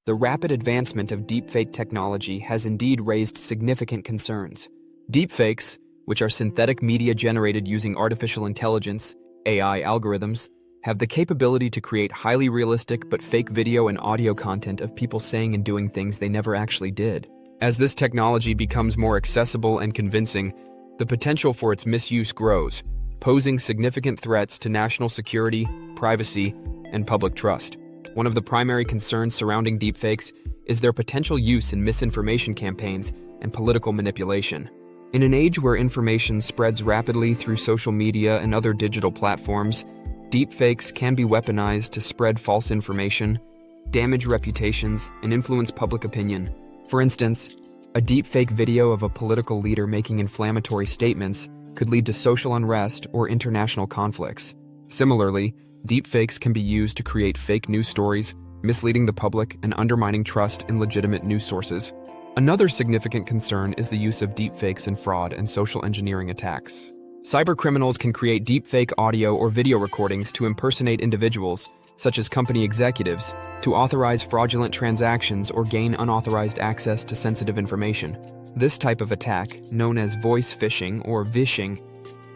The rapid advancement of deepfake technology has indeed raised significant concerns. Deepfakes, which are synthetic media generated using artificial intelligence, AI algorithms, have the capability to create highly realistic but fake video and audio content of people saying and doing things they never actually did. As this technology becomes more accessible and convincing, the potential for its misuse grows, posing significant threats to national security, privacy, and public trust. One of the primary concerns surrounding deepfakes is their potential use in misinformation campaigns and political manipulation. In an age where information spreads rapidly through social media and other digital platforms, deepfakes can be weaponized to spread false information, damage reputations, and influence public opinion. For instance, a deepfake video of a political leader making inflammatory statements could lead to social unrest or international conflicts. Similarly, deepfakes can be used to create fake news stories, misleading the public and undermining trust in legitimate news sources. Another significant concern is the use of deepfakes in fraud and social engineering attacks. Cybercriminals can create deepfake audio or video recordings to impersonate individuals, such as company executives, to authorize fraudulent transactions or gain unauthorized access to sensitive information. This type of attack, known as voice phishing or vishing,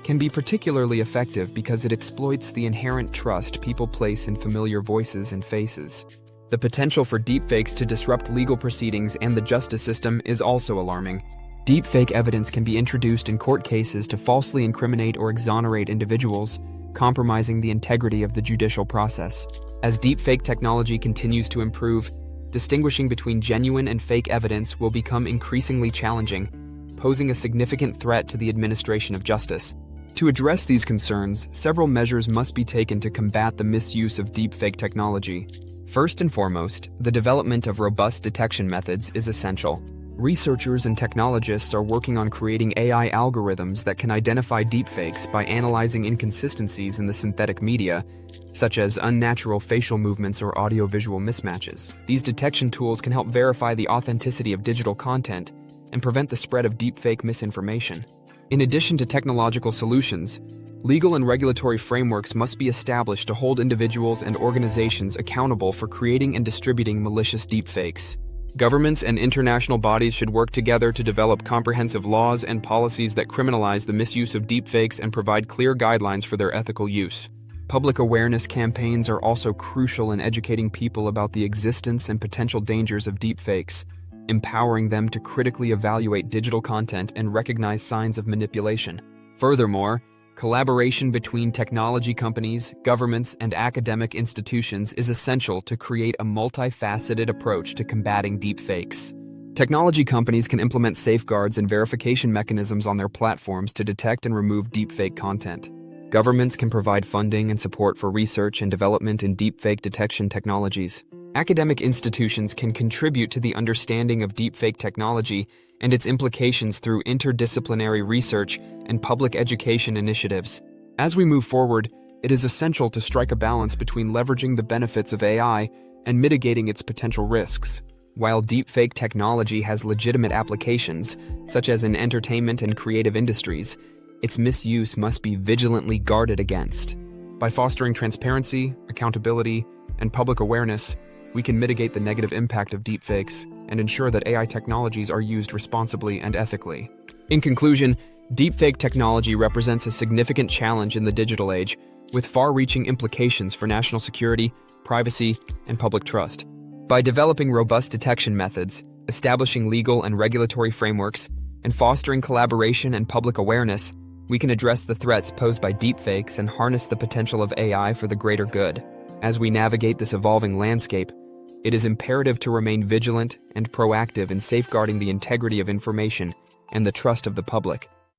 can be particularly effective because it exploits the inherent trust people place in familiar voices and faces. The potential for deepfakes to disrupt legal proceedings and the justice system is also alarming. Deepfake evidence can be introduced in court cases to falsely incriminate or exonerate individuals, compromising the integrity of the judicial process. As deepfake technology continues to improve, distinguishing between genuine and fake evidence will become increasingly challenging, posing a significant threat to the administration of justice. To address these concerns, several measures must be taken to combat the misuse of deepfake technology. First and foremost, the development of robust detection methods is essential. Researchers and technologists are working on creating AI algorithms that can identify deepfakes by analyzing inconsistencies in the synthetic media, such as unnatural facial movements or audio-visual mismatches. These detection tools can help verify the authenticity of digital content and prevent the spread of deepfake misinformation. In addition to technological solutions, legal and regulatory frameworks must be established to hold individuals and organizations accountable for creating and distributing malicious deepfakes. Governments and international bodies should work together to develop comprehensive laws and policies that criminalize the misuse of deepfakes and provide clear guidelines for their ethical use. Public awareness campaigns are also crucial in educating people about the existence and potential dangers of deepfakes, empowering them to critically evaluate digital content and recognize signs of manipulation. Furthermore, collaboration between technology companies, governments, and academic institutions is essential to create a multifaceted approach to combating deepfakes. Technology companies can implement safeguards and verification mechanisms on their platforms to detect and remove deepfake content. Governments can provide funding and support for research and development in deepfake detection technologies. Academic institutions can contribute to the understanding of deepfake technology and its implications through interdisciplinary research and public education initiatives. As we move forward, it is essential to strike a balance between leveraging the benefits of AI and mitigating its potential risks. While deepfake technology has legitimate applications, such as in entertainment and creative industries, its misuse must be vigilantly guarded against. By fostering transparency, accountability, and public awareness, we can mitigate the negative impact of deepfakes and ensure that AI technologies are used responsibly and ethically. In conclusion, deepfake technology represents a significant challenge in the digital age, with far-reaching implications for national security, privacy, and public trust. By developing robust detection methods, establishing legal and regulatory frameworks, and fostering collaboration and public awareness, we can address the threats posed by deepfakes and harness the potential of AI for the greater good. As we navigate this evolving landscape, it is imperative to remain vigilant and proactive in safeguarding the integrity of information and the trust of the public.